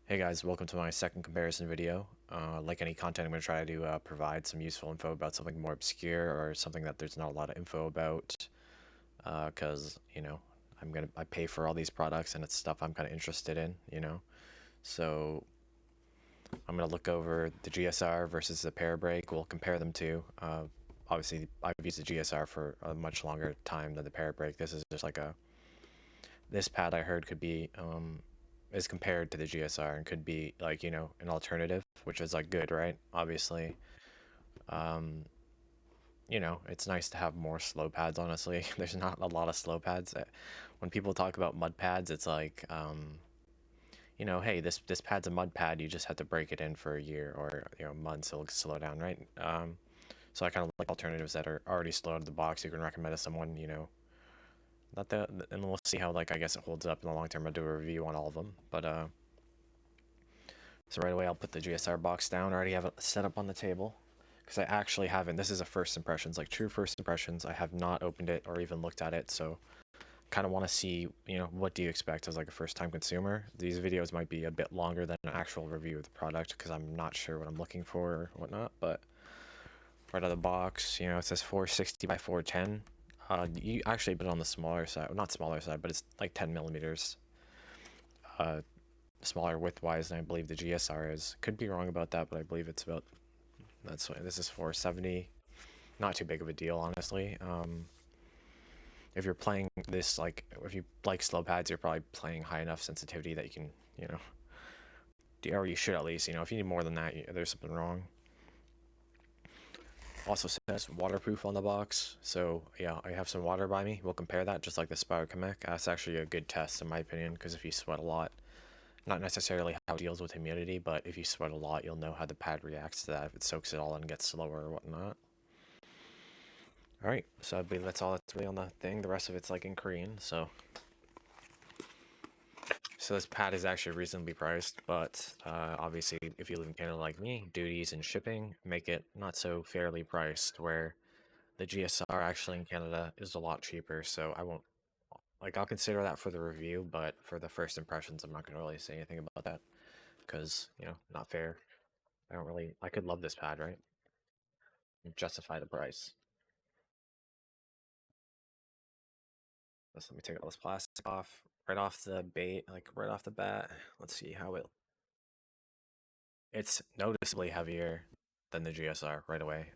Hey guys, welcome to my second comparison video. Like any content, I'm going to try to provide some useful info about something more obscure or something that there's not a lot of info about. Because I pay for all these products and it's stuff I'm kind of interested in. So I'm going to look over the GSR versus the Parabrake. We'll compare them to. Obviously, I've used the GSR for a much longer time than the Parabrake. This is just like this pad I heard could be is compared to the GSR and could be like an alternative, which is like good, right? Obviously, um, it's nice to have more slow pads. Honestly, there's not a lot of slow pads. When people talk about mud pads, it's like hey, this pad's a mud pad. You just have to break it in for a year or months. It'll slow down, right? So I kind of like alternatives that are already slow out of the box. You can recommend to someone, not the, and we'll see how I guess it holds up in the long term. I'll do a review on all of them, but so right away I'll put the GSR box down. I already have it set up on the table because I actually haven't. This is a first impressions, like true first impressions. I have not opened it or even looked at it, so kind of want to see, what do you expect as like a first time consumer. These videos might be a bit longer than an actual review of the product because I'm not sure what I'm looking for or whatnot, but right out of the box, it says 460 by 410. You actually put it on the smaller side, not smaller side, but it's like 10 millimeters smaller width-wise than I believe the GSR is. Could be wrong about that, but I believe it's about, that's why this is 470. Not too big of a deal, honestly. If you're playing this, like, if you like slow pads, you're probably playing high enough sensitivity that you can, or you should at least, if you need more than that, there's something wrong. Also says waterproof on the box, so yeah, I have some water by me. We'll compare that, just like the Spyre Kamek. That's actually a good test in my opinion, because if you sweat a lot, not necessarily how it deals with humidity, but if you sweat a lot, you'll know how the pad reacts to that, if it soaks it all and gets slower or whatnot. Alright, so I believe that's all that's really on the thing. The rest of it's like in Korean, so this pad is actually reasonably priced, but obviously if you live in Canada like me, duties and shipping make it not so fairly priced, where the GSR actually in Canada is a lot cheaper, so I won't, I'll consider that for the review, but for the first impressions, I'm not going to really say anything about that, because, not fair. I could love this pad, right? Justify the price. Let me take all this plastic off right off the bait, like right off the bat. Let's see how it's noticeably heavier than the GSR right away.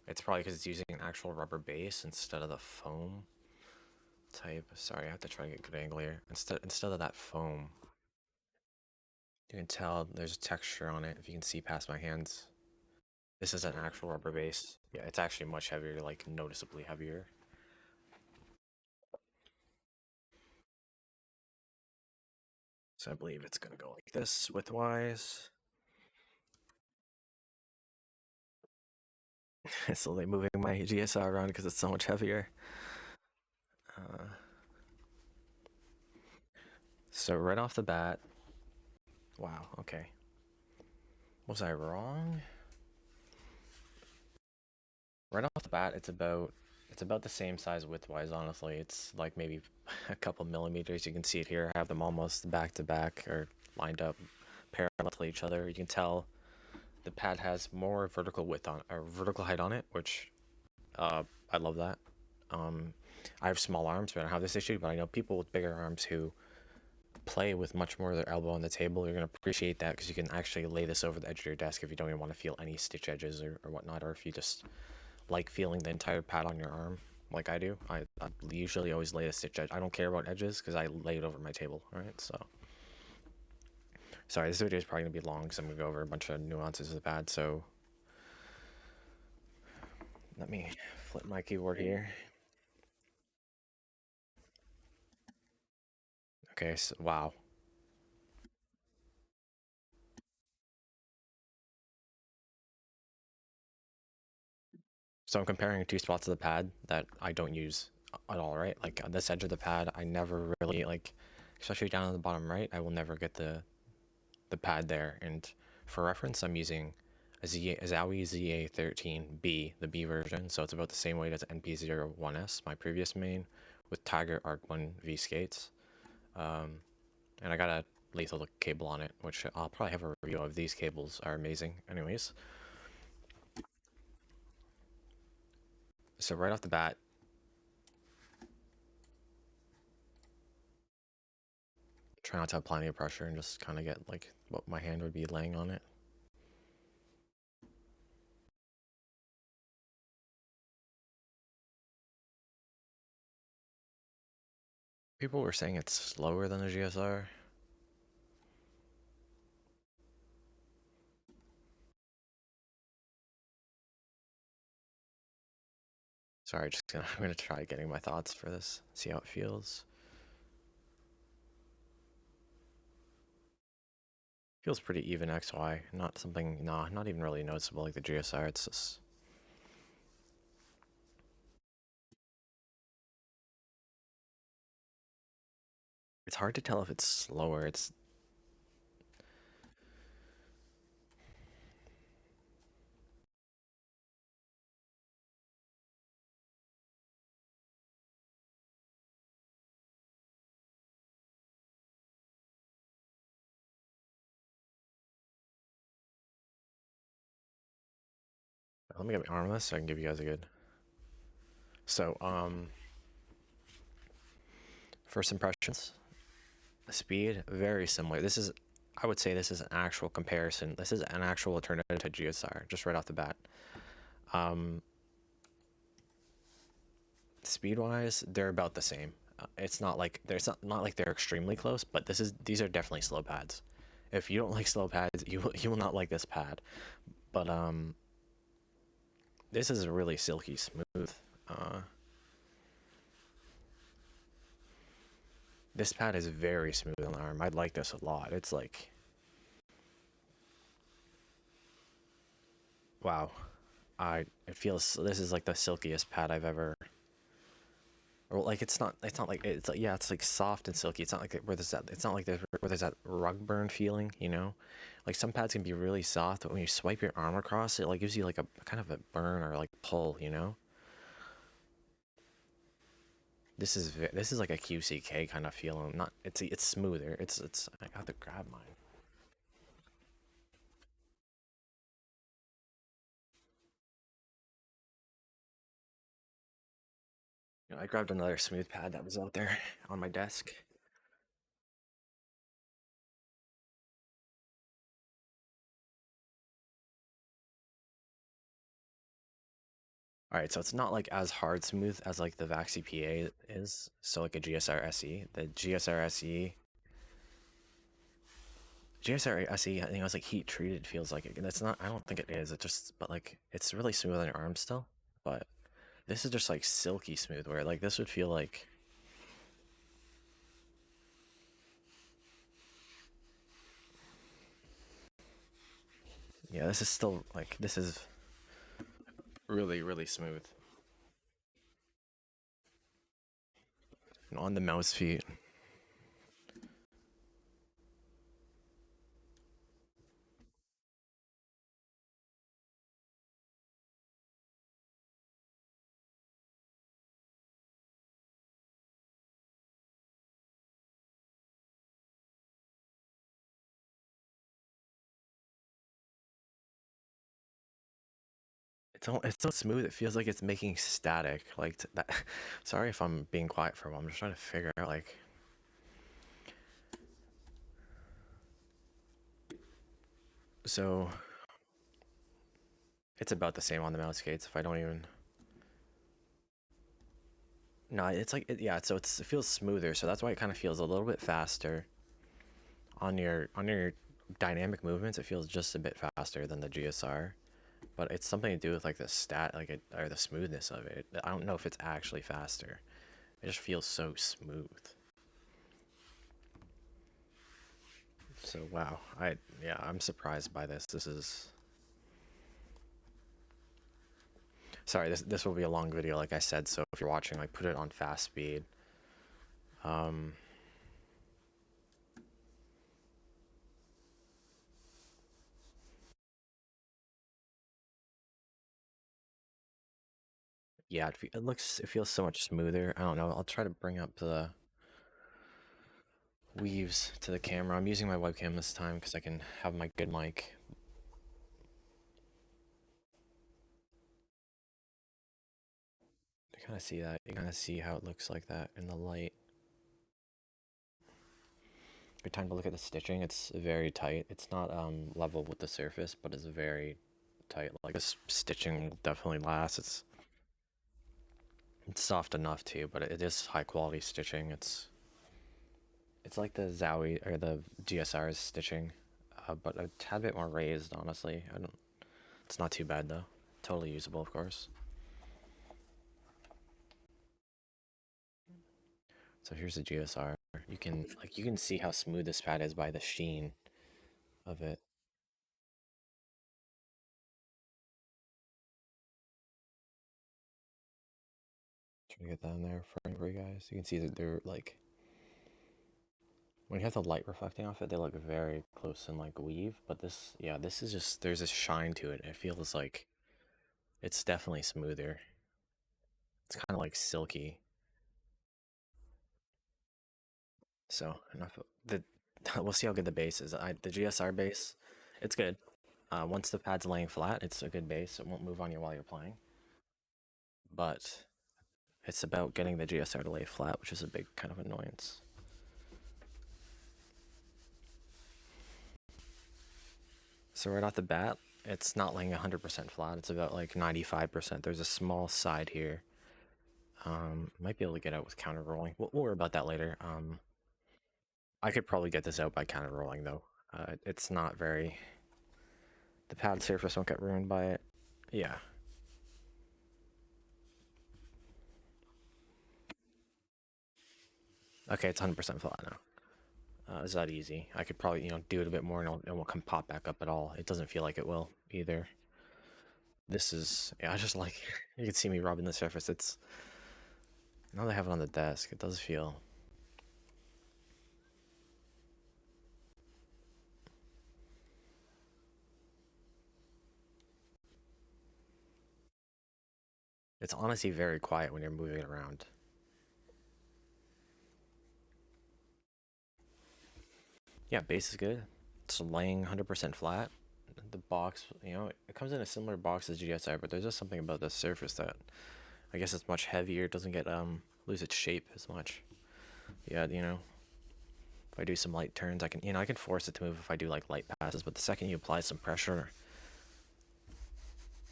It's probably because it's using an actual rubber base instead of the foam type. Sorry, I have to try to get a good angle here. Instead of that foam, you can tell there's a texture on it if you can see past my hands. This is an actual rubber base. Yeah, it's actually much heavier, like noticeably heavier. So I believe it's gonna go like this widthwise. Slowly moving my GSR around because it's so much heavier. So right off the bat, wow, okay. Was I wrong? Right off the bat, it's about the same size widthwise, honestly. It's like maybe a couple millimeters. You can see it here. I have them almost back to back or lined up parallel to each other. You can tell the pad has more vertical width on, or vertical height on it, which I love that. I have small arms, but I don't have this issue. But I know people with bigger arms who play with much more of their elbow on the table. You're gonna appreciate that because you can actually lay this over the edge of your desk if you don't even want to feel any stitch edges or whatnot, or if you just like feeling the entire pad on your arm like I do. I usually always lay a stitch edge. I don't care about edges because I lay it over my table. All right, so sorry, this video is probably gonna be long because I'm gonna go over a bunch of nuances of the pad. So let me flip my keyboard here. Okay, so wow. So I'm comparing two spots of the pad that I don't use at all, right? Like on this edge of the pad, I never really like, especially down on the bottom right, I will never get the pad there. And for reference, I'm using a Zowie ZA13B, the B version, so it's about the same weight as NP01S, my previous main, with Tiger Arc 1 V skates. And I got a lethal cable on it, which I'll probably have a review of. These cables are amazing. Anyways, so right off the bat, try not to apply any pressure and just kind of get like what my hand would be laying on it. People were saying it's slower than the GSR. Sorry, I'm gonna try getting my thoughts for this. See how it feels. Feels pretty even XY. Not something, nah, not even really noticeable like the GSR. It's just. It's hard to tell if it's slower. It's. Let me get my arm on this so I can give you guys a good. So, first impressions. Speed, very similar. This is, I would say, this is an actual comparison. This is an actual alternative to GSR, just right off the bat. Speed-wise, they're about the same. It's not like not like they're extremely close, but these are definitely slow pads. If you don't like slow pads, you will not like this pad. But this is really silky smooth. This pad is very smooth on the arm. I'd like this a lot. It's like, wow. It feels, this is like the silkiest pad I've ever, or like it's not like it's like, yeah, it's like soft and silky. It's not like where there's that, it's not like where there's that rug burn feeling, you know? Like some pads can be really soft, but when you swipe your arm across, it like gives you like a kind of a burn or like pull, you know? This is like a QCK kind of feeling. Not it's smoother. It's I have to grab mine. You know, I grabbed another smooth pad that was out there on my desk. All right, so it's not like as hard smooth as like the Vaxi PA is. So like a GSR SE, the GSR SE, GSR SE, I think it was like heat treated. Feels like it. That's not. I don't think it is. It just, but like it's really smooth on your arm still. But this is just like silky smooth. Where like this would feel like, yeah, this is still like this is really smooth. And on the mouse feet, it's so smooth. It feels like it's making static. Like that. Sorry if I'm being quiet for a while. I'm just trying to figure out like. So it's about the same on the mouse skates. If I don't even. No, it's like yeah. So it feels smoother. So that's why it kind of feels a little bit faster on your dynamic movements. It feels just a bit faster than the GSR, but it's something to do with like the stat, like it or the smoothness of it. I don't know if it's actually faster. It just feels so smooth. So wow, yeah, I'm surprised by this. This is sorry. This will be a long video, like I said. So if you're watching, like put it on fast speed. Um, yeah, it feels so much smoother. I don't know. I'll try to bring up the. weaves to the camera. I'm using my webcam this time because I can have my good mic. You kind of see that. You kind of see how it looks like that in the light. Good time to look at the stitching. It's very tight. It's not level with the surface, but it's very tight. Like this stitching will definitely last. It's soft enough too, but it is high quality stitching. It's like the Zowie or the GSR's stitching, but a tad bit more raised. Honestly, I don't. It's not too bad though. Totally usable, of course. So here's the GSR. You can see how smooth this pad is by the sheen of it. Trying to get that in there for you guys. You can see that they're like when you have the light reflecting off it, they look very close and like weave. But this, yeah, this is just there's a shine to it. It feels like it's definitely smoother. It's kind of like silky. So enough. The we'll see how good the base is. The GSR base, it's good. Once the pad's laying flat, it's a good base. It won't move on you while you're playing. But it's about getting the GSR to lay flat, which is a big kind of annoyance. So right off the bat, it's not laying 100% flat. It's about like 95%. There's a small side here. Might be able to get out with counter rolling. We'll worry about that later. I could probably get this out by counter rolling though. It's not very. The pad surface won't get ruined by it. Yeah. Okay, it's 100% flat now. It's that easy. I could probably do it a bit more and it won't come pop back up at all. It doesn't feel like it will either. This is I just like you can see me rubbing the surface. It's now that I have it on the desk. It does feel. It's honestly very quiet when you're moving it around. Yeah, base is good. It's laying 100% flat. The box, it comes in a similar box as GSR, but there's just something about the surface that I guess it's much heavier. It doesn't get lose its shape as much. Yeah, if I do some light turns, I can force it to move if I do like light passes. But the second you apply some pressure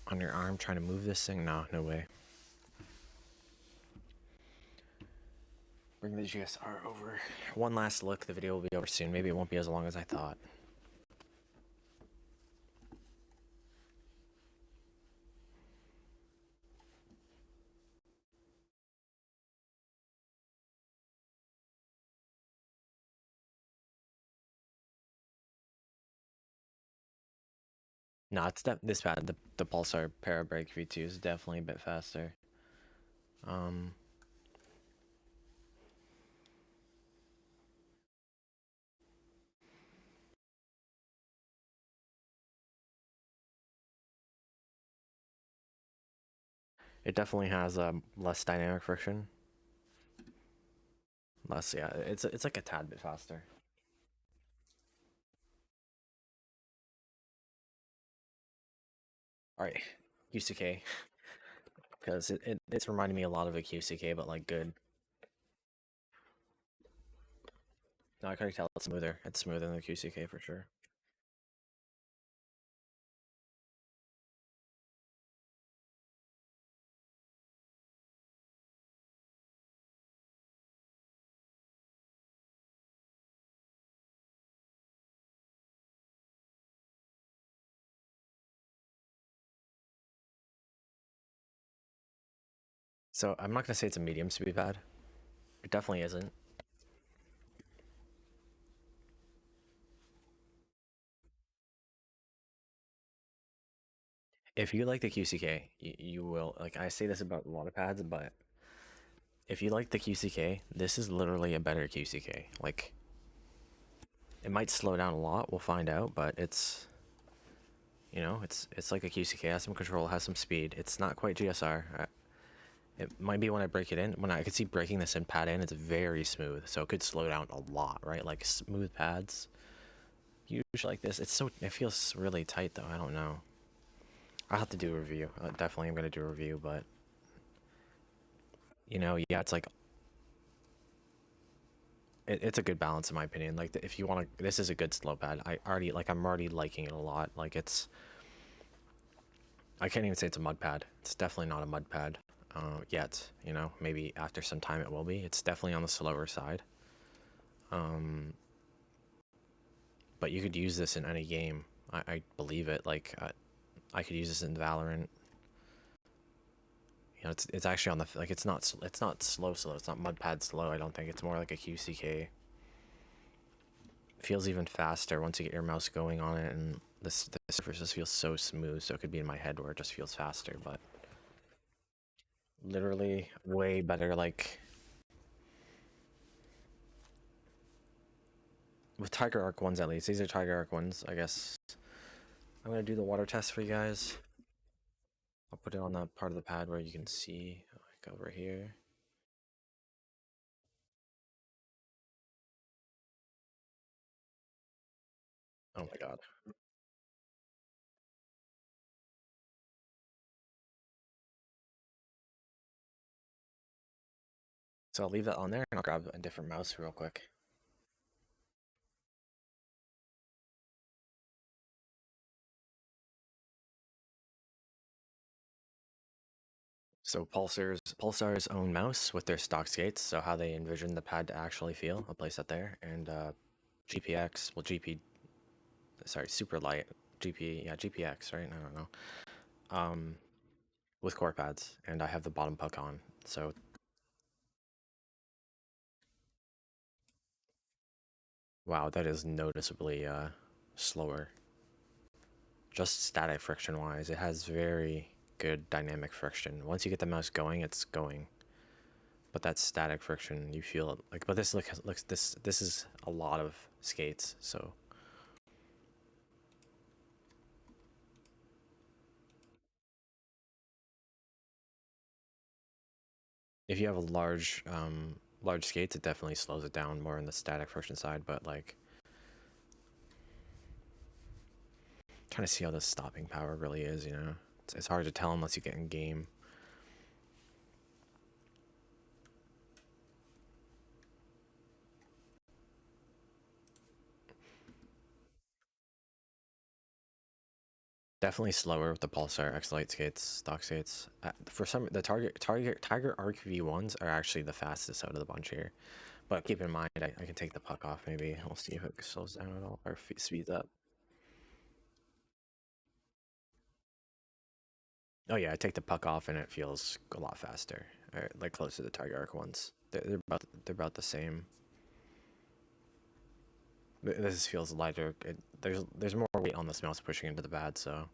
on your arm trying to move this thing, no way. Bring the GSR over. One last look. The video will be over soon. Maybe it won't be as long as I thought. No, it's this bad. The Pulsar Parabrake V2 is definitely a bit faster. It definitely has less dynamic friction. Less, yeah. It's like a tad bit faster. All right, QCK, because it's reminding me a lot of a QCK, but like good. No, I can tell it's smoother. It's smoother than the QCK for sure. So I'm not gonna say it's a medium speed pad. It definitely isn't. If you like the QCK, you will like. I say this about a lot of pads, but if you like the QCK, this is literally a better QCK. Like, it might slow down a lot. We'll find out, but it's like a QCK. Has some control, has some speed. It's not quite GSR. It might be when I break it in. When I could see breaking this in pad in, it's very smooth, so it could slow down a lot, right? Like smooth pads, usually like this. It feels really tight though. I don't know. I'll have to do a review. Definitely, I'm gonna do a review, but yeah, it's like it's a good balance in my opinion. Like if you want to, this is a good slow pad. I'm already liking it a lot. Like I can't even say it's a mud pad. It's definitely not a mud pad yet. Maybe after some time it will be. It's definitely on the slower side. But you could use this in any game. I believe it. Like I could use this in Valorant. It's actually on the like it's not slow. It's not mud pad slow. I don't think it's more like a QCK. Feels even faster once you get your mouse going on it, and the surface just feels so smooth. So it could be in my head where it just feels faster, but literally way better. Like with Tiger Arc ones, at least these are Tiger Arc ones. I guess I'm gonna do the water test for you guys. I'll put it on that part of the pad where you can see, like over here. Oh my god. So I'll leave that on there and I'll grab a different mouse real quick. So Pulsar's own mouse with their stock skates, so how they envision the pad to actually feel. I'll place that there. And GPX, well sorry, super light. GPX, right? I don't know. With core pads, and I have the bottom puck on. So wow, that is noticeably slower. Just static friction wise, it has very good dynamic friction. Once you get the mouse going, it's going. But that static friction, you feel it. Like, but this looks this is a lot of skates, so if you have a large skates, it definitely slows it down more on the static friction side. But like, trying to see how the stopping power really is, it's hard to tell unless you get in game. Definitely slower with the Pulsar X Lite skates, stock skates. For some, the Tiger Arc V1s are actually the fastest out of the bunch here. But keep in mind, I can take the puck off maybe. We'll see if it slows down at all or speeds up. Oh yeah, I take the puck off and it feels a lot faster. Or, like close to the Tiger Arc ones. They're about the same. This feels lighter. There's more weight on this mouse pushing into the pad, so.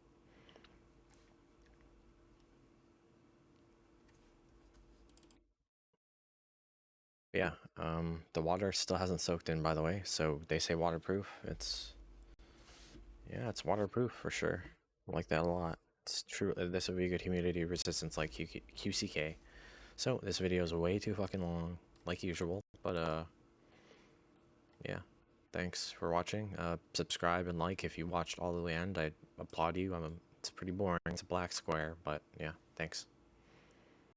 Yeah, the water still hasn't soaked in, by the way. So they say waterproof. Yeah, it's waterproof for sure. I like that a lot. It's true. This would be good humidity resistance like QCK. So this video is way too fucking long, like usual. But yeah. Thanks for watching. Subscribe and like if you watched all the way end. I applaud you. It's pretty boring. It's a black square, but yeah. Thanks.